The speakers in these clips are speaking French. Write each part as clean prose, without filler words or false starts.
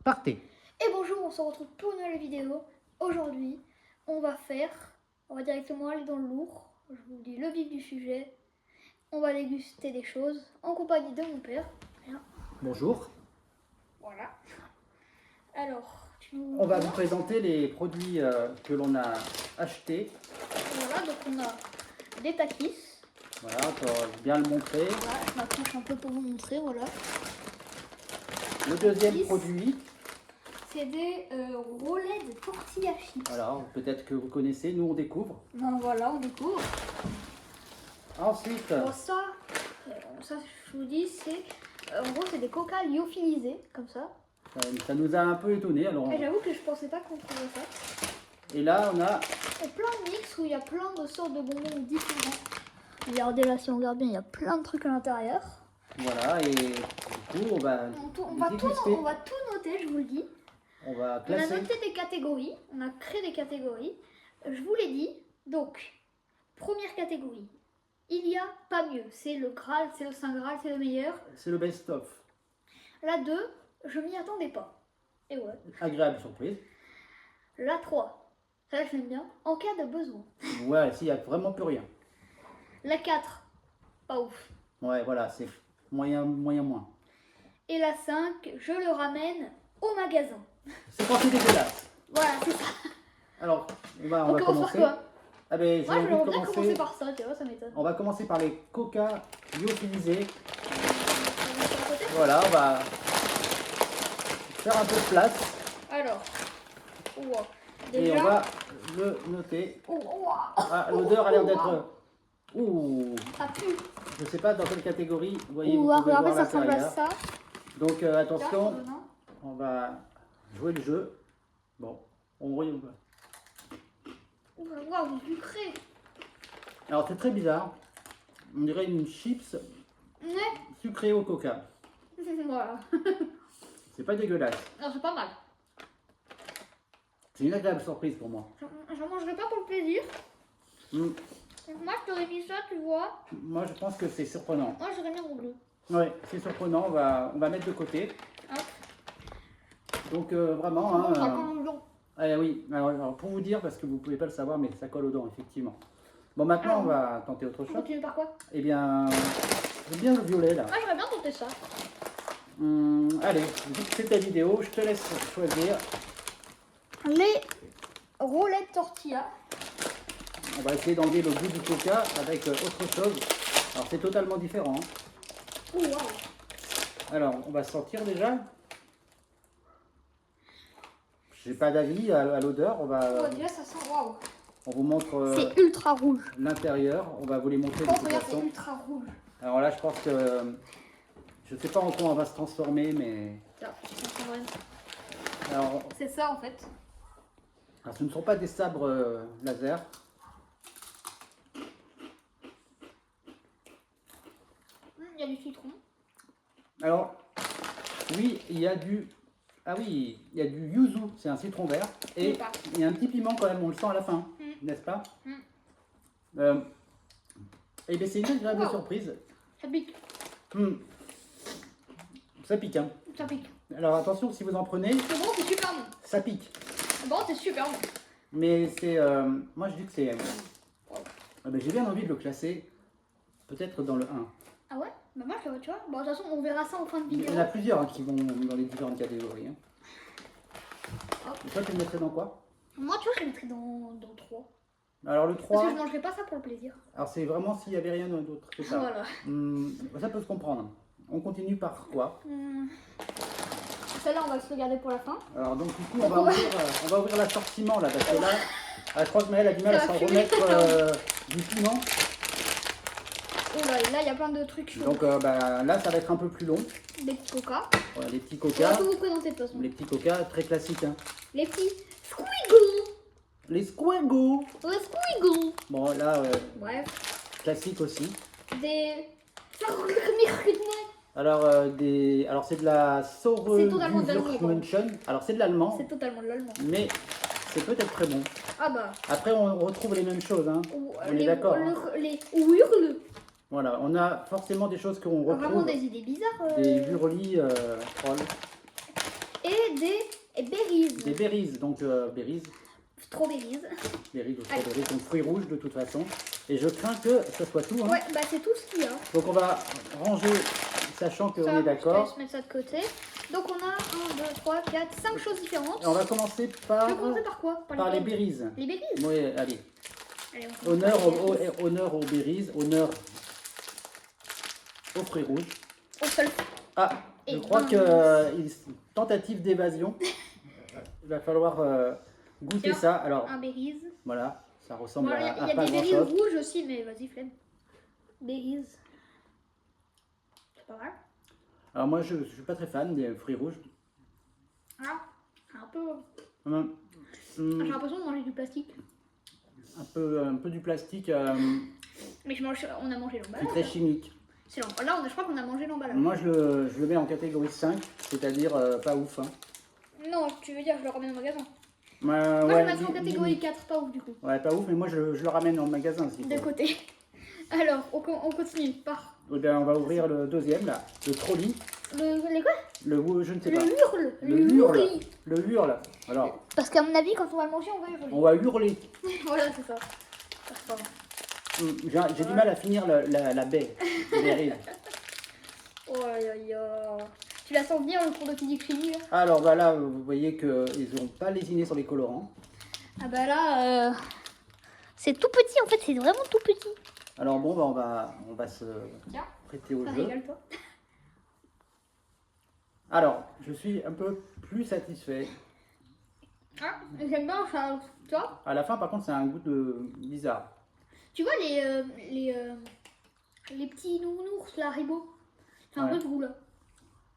Partez. Et bonjour, on se retrouve pour une nouvelle vidéo. Aujourd'hui, on va directement aller dans le lourd. Je vous dis le vif du sujet. On va déguster des choses en compagnie de mon père. Bien. Bonjour. Voilà. Alors, On va vous présenter les produits que l'on a achetés. Voilà, donc on a des takis. Voilà, pour bien le montrer. Voilà, je m'approche un peu pour vous montrer, voilà. Le deuxième Takis. produit. C'est des rollets de tortilla chips. Alors, peut-être que vous connaissez, nous on découvre. Ben voilà, on découvre. Ensuite, Bon, ça, je vous dis, c'est en gros, c'est des coca lyophilisés, comme ça. ça nous a un peu étonné. Alors, Et j'avoue que je pensais pas qu'on trouvait ça. et là, on a Il y a plein de mix où il y a plein de sortes de bonbons différents. Regardez là, si on regarde bien, il y a plein de trucs à l'intérieur. voilà, et du coup, on va On va tout noter, je vous le dis. On va On a classer. noté des catégories, on a créé des catégories. Je vous l'ai dit. Donc, première catégorie. Il y a pas mieux. C'est le Graal, c'est le Saint Graal, c'est le meilleur. C'est le best-of. La 2, je m'y attendais pas. Et ouais. Agréable surprise. La 3, ça je l'aime bien. En cas de besoin. Ouais, s'il n'y a vraiment plus rien. La 4, pas ouf. Ouais, voilà, c'est moyen, moins. Et la 5, je le ramène au magasin. C'est pas plus dégueulasse. Voilà, c'est ça. Alors, on va On commence commencer. par quoi? Ah ben, j'ai Moi, je envie vais de bien commencer par ça, tu vois, ça m'étonne. On va commencer par les coca lyophilisés. On va sur le côté. Voilà, on va faire un peu de place Alors, wow. et Déjà, on va le noter. wow. Ah, l'odeur a l'air d'être... Ouh, Ça pue. je sais pas dans quelle catégorie. Vous voyez, vous Ouh, pouvez regardez, voir ça ressemble à l'intérieur. ça. Donc attention, Là, on va jouer le jeu. Bon, on voit. waouh, sucré. Alors c'est très bizarre. On dirait une chips Ouais. sucrée au coca. Voilà. C'est pas dégueulasse. Alors, c'est pas mal. C'est une agréable surprise pour moi. J'en mangerai pas pour le plaisir. Mm. Moi, je t'aurais mis ça, tu vois. Moi je pense que c'est surprenant. Moi, j'aurais mis au bleu. Ouais, c'est surprenant. On va mettre de côté. Hop. Donc vraiment. Bon, ça Hein, colle au blanc. ah oui, alors, pour vous dire, parce que vous pouvez pas le savoir, mais ça colle aux dents, effectivement. Bon, maintenant, on va tenter autre On chose. continue par quoi? Eh bien, j'aime bien le violet, là. Ah, j'aimerais bien tenter ça. Allez, vu que c'est ta vidéo, je te laisse choisir. Les roulets de tortilla. On va essayer d'enlever le goût du coca avec autre chose. Alors, c'est totalement différent. Hein. Oh, waouh. Alors, on va sortir déjà. J'ai pas d'avis à l'odeur. Déjà, ça sent waouh. On vous montre C'est ultra rouge. l'intérieur. On va vous les montrer de Oh, toute regarde, c'est façon. ultra rouge. Alors là, je pense que je sais pas en quoi on va se transformer, mais Tiens, ça sent vraiment. alors, C'est ça en fait. ce ne sont pas des sabres laser. Il y a du citron. Alors, oui, il y a du yuzu, c'est un citron vert, et Pas. il y a un petit piment quand même, on le sent à la fin, n'est-ce pas? Et bien c'est une agréable Wow. surprise. Ça pique. Ça pique, hein. Ça pique. Alors attention, si vous en prenez, C'est bon, c'est super bon. ça pique. Bon, c'est super bon. Mais c'est, moi je dis que c'est, j'ai bien envie de le classer, peut-être dans le 1. Ah ouais? Bah moi, tu vois. Bon, de toute façon, on verra ça en fin de Il vidéo. y en a plusieurs hein, qui vont dans les différentes catégories. Hein. Hop. Et toi, tu le mettrais dans quoi? Moi, tu vois, je le mettrais dans 3. Alors le Parce 3, que je mangerais pas ça pour le plaisir. alors c'est vraiment s'il n'y avait rien d'autre, c'est ça. Voilà. Ça peut se comprendre. On continue par quoi? Celle-là, on va se le garder pour la fin. Alors donc du coup, on va ouvrir l'assortiment là, parce que là, je crois que Maëlle a du mal à Ça s'en va fumer. remettre du piment. Oh là, et là, il y a plein de trucs chauds. Donc là, ça va être un peu plus long. Des petits coca. Voilà, les petits On va coca. tout vous présenter de toute façon. Les petits coca, très classiques. Hein. Les petits squiggle. Les squiggle. Les squiggle. Bon là, Bref. classique aussi. Des... Alors, alors c'est de la C'est totalement de l'allemand, Sauermünchen. Alors c'est de l'allemand, C'est totalement de l'allemand. mais c'est peut-être très bon. Ah bah. Après, on retrouve les mêmes choses. Hein. On est les, d'accord. Hein. Les hurles. Voilà, on a forcément des choses qu'on retrouve. Vraiment des idées bizarres. Des hurlis trolls. et des berries. Des berries, donc berries, Strawberries. berries ou strawberries, donc fruits rouges de toute façon. Et je crains que ce soit tout. Hein. Ouais, bah c'est tout ce qu'il y a. Donc on va ranger, sachant qu'on est Je d'accord. vais mettre ça de côté. Donc on a 1, 2, 3, 4, 5 choses différentes. Et on va commencer Je par, vais commencer par quoi? par les berries. Les berries. Oui, allez. Allez, on commence par les berries. Honneur aux berries, honneur aux fruits rouges. Au seul. Ah, je Et crois ben, que tentative d'évasion. Il va falloir goûter Tiens, ça. Alors, un berries. voilà, ça ressemble Bon, il y à a pas des grand berries chose. rouges aussi, mais vas-y, flemme. Berries. C'est pas mal. Alors moi, je suis pas très fan des fruits rouges. Ah, un peu. Hum, J'ai l'impression de manger du plastique. un peu du plastique Mais on a mangé qui est l'emballage. très chimique. Là, je crois qu'on a mangé l'emballage. Moi, je le mets en catégorie 5, c'est-à-dire pas ouf. Hein. Non, tu veux dire, je le ramène au magasin. Moi, Moi, je le mettrais en catégorie 4, pas ouf du coup. Ouais, pas ouf, mais moi, je le ramène dans le magasin. Si De côté. Alors, on continue par. Eh bien, on va ouvrir le deuxième, là, le trolley. Les quoi? Je ne sais Le pas. hurle. Le hurle. hurli. Le hurle. Alors, Parce qu'à mon avis, quand on va le manger, on va hurler. on va hurler. Voilà, c'est ça. Ça, J'ai du mal à finir la baie. Les rives. Oh, tu la sens venir le cours de physique chimie là? Alors, bah là, vous voyez qu'ils n'ont pas lésiné sur les colorants. Ah bah là, c'est tout petit en fait, c'est vraiment tout petit. Alors bon, bah, on va se Tiens, prêter au ça jeu. régale toi. Alors, je suis un peu plus satisfait. Ah, j'aime bien ça, tu vois. À la fin, par contre, c'est un goût bizarre. Tu vois les petits nounours là, Haribo. C'est un Ouais. peu ce goût là.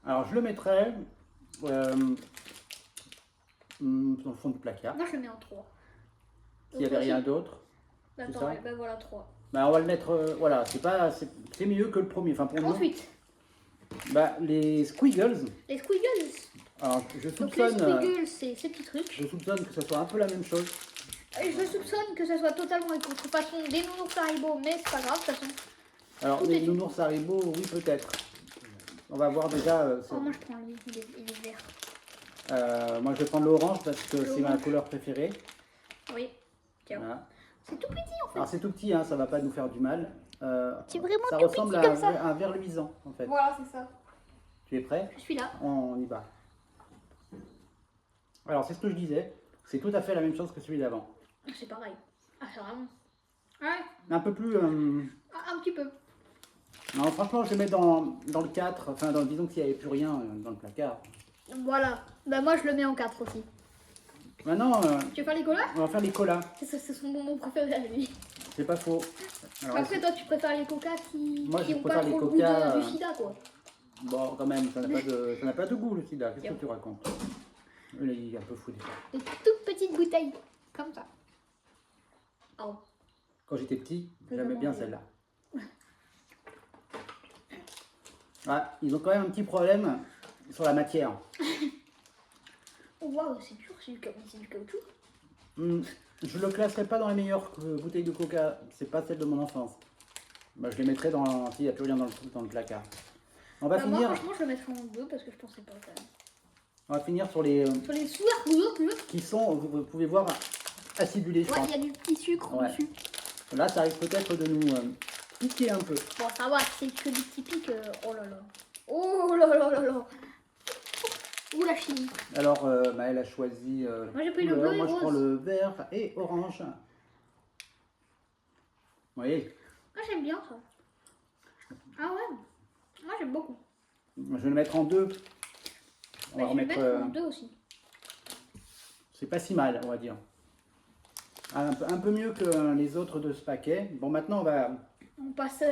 Alors, je le mettrai dans le fond du placard. Moi je le mets en 3. S'il n'y avait rien d'autre. Bah, c'est attends, ça bah voilà 3. Bah, on va le mettre, voilà, c'est mieux que le premier. Enfin, pour nous, Ensuite, bah, les squiggles. les squiggles. Alors, je Donc les soupçonne, squiggles, c'est ces petits trucs. je soupçonne que ce soit un peu la même chose. Et je soupçonne que ça soit totalement une contrefaçon des nounours Haribo, mais c'est pas grave de toute façon. Alors, Tout les est- nounours Haribo, oui, peut-être. On va voir déjà. Oh, moi je prends les verts. Moi, je vais prendre l'orange parce que c'est ma L'orange. couleur préférée. Oui, tiens. Voilà. C'est tout petit en fait. Alors, c'est tout petit, hein, ça va pas nous faire du mal. C'est vraiment Ça tout ressemble petit à comme ça. un verre luisant, en fait. Voilà, c'est ça. Tu es prêt? Je suis là. On y va. Alors, c'est ce que je disais. C'est tout à fait la même chose que celui d'avant. C'est pareil. Ah, c'est vraiment. Ouais, Un peu plus. un petit peu. Non, franchement, je vais mettre dans le 4. Enfin, disons qu'il n'y avait plus rien dans le placard. Voilà. Bah, moi je le mets en 4 aussi. Maintenant, Tu veux faire les colas? on va faire les colas. C'est son bonbon préféré à lui. C'est pas faux. Alors, Après, toi, tu préfères les coca qui Moi, je ont pas préfère les trop le Coca, goût du sida, quoi. bon, quand même, ça n'a pas de goût, le sida. Qu'est-ce que tu racontes? Il est un peu fou, déjà. Des toutes petites bouteilles. Comme ça. Oh. Quand j'étais petit, C'est j'aimais bien vraiment celle-là. Ah, ils ont quand même un petit problème sur la matière. Oh, waouh, c'est dur, c'est du caoutchouc. Je le classerai pas dans les meilleures bouteilles de coca. C'est pas celle de mon enfance. Bah, je les mettrai dans s'il n'y a plus rien dans le placard. On va Bah, moi, finir. franchement, je le mettrais en 2 parce que je pensais pas quand même. On va finir sur les Sur les sourds, qui sont. Vous pouvez voir acidulés, je ouais, pense. il y a du petit sucre Ouais. dessus. Là, ça risque peut-être de nous piquer un peu. Bon, ça va, c'est que du petit pic. Oh là là. Oh là là là là. Ouh, la chimie. Alors, Maëlle a choisi. Moi, j'ai pris le couleur. bleu et Moi, je rose. prends le vert et orange. Vous voyez, Moi, j'aime bien ça. Ah ouais. Moi, j'aime beaucoup. je vais le mettre en 2. On va Bah, je vais le remettre. mettre en 2 aussi. C'est pas si mal, on va dire. Un peu mieux que les autres de ce paquet. Bon, maintenant, on va. On passe.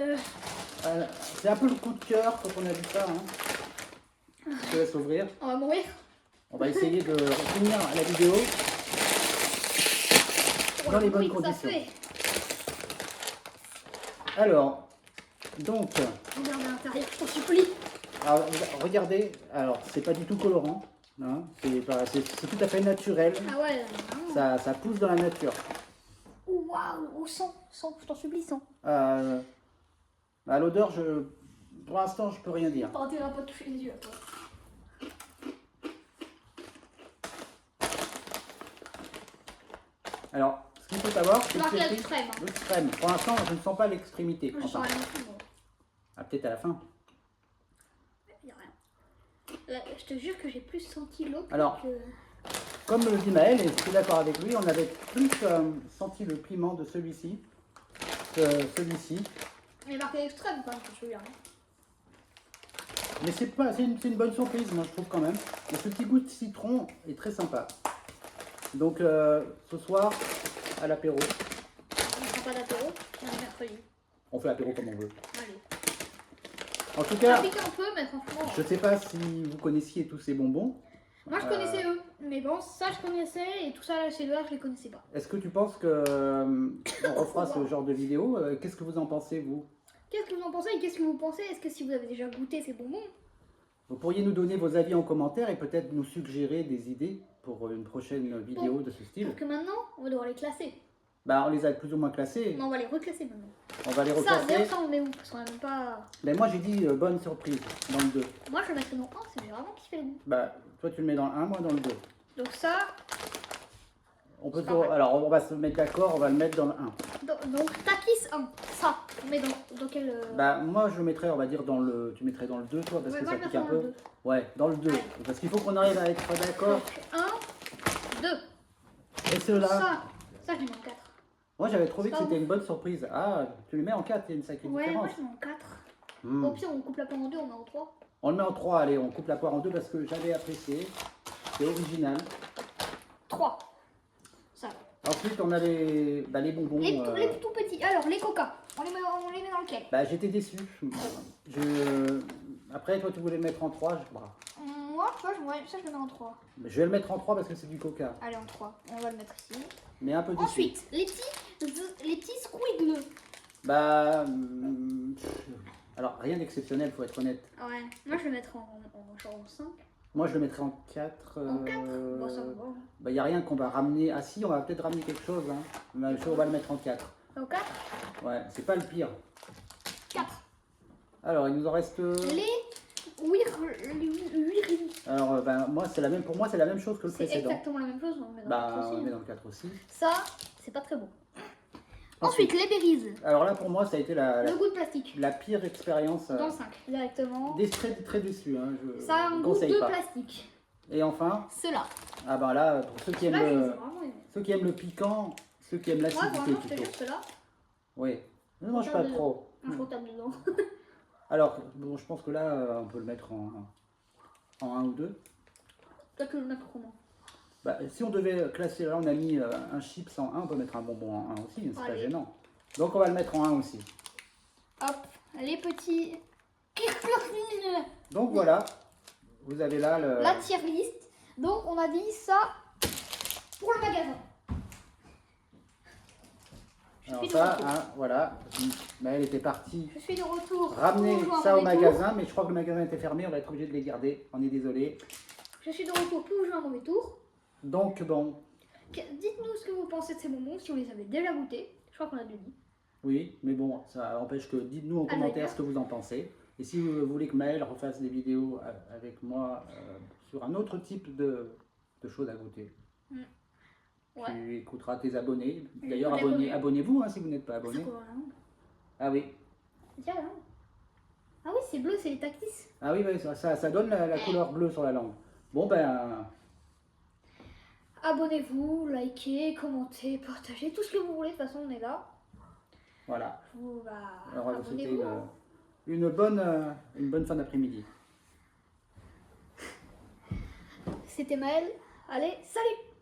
C'est un peu le coup de cœur quand on a vu ça. Hein. Je te laisse ouvrir. On va mourir. On va essayer de finir la vidéo dans les bonnes Oui, ça conditions. fait. Alors, donc, Regardez à l'intérieur, je t'en supplie. alors, regardez. Alors, c'est pas du tout colorant. Hein, c'est tout à fait naturel. Ah ouais, vraiment. Ça pousse dans la nature. Oh, waouh, au sang, je t'en supplie, sang. À l'odeur, pour l'instant, je peux rien dire. T'as intérêt à pas toucher les yeux à toi. Alors, ce qu'il faut savoir, C'est c'est que marqué à c'est l'extrême. Hein. l'extrême. Pour l'instant, je ne sens pas l'extrémité. Je sens Enfin, rien non plus, moi. ah, peut-être à la fin. Y a rien. Là, je te jure que j'ai plus senti l'eau Alors, que... Comme le dit Maël, et je suis d'accord avec lui, on avait plus senti le piment de celui-ci que celui-ci. Il est marqué extrême quand même, je suis rien. Mais c'est une bonne surprise, moi je trouve quand même. Et ce petit goût de citron est très sympa. Donc ce soir, à l'apéro, On ne prend pas d'apéro, on est mercredi. on fait l'apéro comme on veut. Allez. En tout Ça cas, pique un peu, mais franchement... je sais pas si vous connaissiez tous ces bonbons. Moi je connaissais eux, mais bon, ça je connaissais et tout ça, ces deux-là, je les connaissais pas. Est-ce que tu penses que on refera ce genre de vidéo? Qu'est-ce que vous en pensez, vous? Qu'est-ce que vous en pensez et qu'est-ce que vous pensez? Est-ce que si vous avez déjà goûté ces bonbons? Vous pourriez nous donner vos avis en commentaire et peut-être nous suggérer des idées pour une prochaine vidéo de ce style. Parce que maintenant, on va devoir les classer. Bah, on les a plus ou moins classés. Non, on va les reclasser maintenant. On va les Ça, reclasser. d'ailleurs, ça on met où? Parce qu'on a même pas... Mais moi, j'ai dit bonne surprise dans le 2. Moi je le mettrais dans 1, c'est vraiment kiffé le goût. Bah, toi, tu le mets dans le 1, moi dans le 2. Donc ça, On peut C'est pas mal. alors, on va se mettre d'accord, on va le mettre dans le 1. donc Takis 1, ça, on met dans quel... Bah, moi, je le mettrais, on va dire, dans le... Tu mettrais dans le 2, toi, parce Ouais, que moi, ça je pique mettrais un dans le peu. 2. Ouais, dans le 2. Allez. Parce qu'il faut qu'on arrive à être d'accord. Donc 1, 2. Et ceux-là, Ça je les mets en 4. moi, j'avais trouvé que Ça, c'était une bonne surprise. Ah, tu le mets en 4, il y a une sacrée Ouais, moi différence. je les mets en 4. Hmm. Au pire, on coupe la poire en 2, on met en 3. On le met en 3, allez, on coupe la poire en 2 parce que j'avais apprécié. C'est original. 3. Ça. Ensuite, on a les bonbons. Les tout petits. Alors, les coca, on les met dans lequel? Bah, j'étais déçu. Après, toi, tu voulais le mettre en 3. Bah, Moi, tu vois, ça je le mets en 3. je vais le mettre en 3 parce que c'est du coca. Allez, en 3. On va le mettre ici. Mais un peu déçu. Ensuite, les petits squiggles. Bah. Alors, rien d'exceptionnel, faut être honnête. Ouais, moi je vais le mettre en genre 5. Moi, je le mettrais en 4. En 4 Bon, ça me va. Bah, il n'y a rien qu'on va ramener. Ah, si, on va peut-être ramener quelque chose. Hein. Mais on va le mettre en 4. En 4 Ouais, c'est pas le pire. 4. Alors, il nous en reste. Les Wiri. Alors, moi, pour moi, c'est la même chose que le C'est précédent. exactement la même chose, on le met dans Bah, le 4 on le aussi. met dans le 4 aussi. Ça, c'est pas très bon. Ensuite, les berries. Alors là, pour moi, ça a été Le goût de plastique. la pire expérience. Dans le 5, directement. Très déçu. Hein, je Ça a un goût conseille de pas. plastique. Et enfin, Ceux-là. ah ben là, pour ceux qui aiment, Là, je les ai vraiment aimés. ceux qui aiment le piquant, ceux qui aiment Moi, l'acidité vraiment, je te plutôt. jure, ceux-là, Oui. Ne mange pas Regarde trop. un faut taper dedans. Alors, bon, je pense que là, on peut le mettre en 1 ou 2. Toi, tu veux le mettre comment? Bah, si on devait classer, là, on a mis un chips en 1, on peut mettre un bonbon en 1 aussi, c'est pas Allez. gênant. Donc on va le mettre en 1 aussi. Hop, les petits... Donc voilà, vous avez là le... La tier list. Donc, on a dit ça pour le magasin. Alors suis de ça, retour. hein, voilà, mais elle était partie Je suis de retour. ramener pour jouer à ça au mauvais tour. magasin, mais je crois que le magasin était fermé, on va être obligé de les garder, on est désolé. Je suis de retour pour jouer un mauvais tour. Donc bon, Dites-nous ce que vous pensez de ces bonbons, si vous les avez déjà goûtés. Je crois qu'on a déjà dit. oui, mais bon, ça empêche que dites-nous en Ah, commentaire d'accord. ce que vous en pensez. Et si vous voulez que Maël refasse des vidéos avec moi sur un autre type de choses à goûter, Ouais. tu écouteras tes abonnés. Je D'ailleurs, écoute les abonnés. abonnez-vous hein, si vous n'êtes pas C'est abonné. quoi, là? Ah oui, Tiens, là. Ah oui, c'est bleu, c'est les Takis. ah oui, ça donne la couleur bleue sur la langue. Bon ben, Abonnez-vous, likez, commentez, partagez, tout ce que vous voulez. De toute façon, on est là. voilà. Vous, bah, Alors, on va vous souhaiter abonnez-vous. Hein. une bonne fin d'après-midi. C'était Maël. Allez, salut!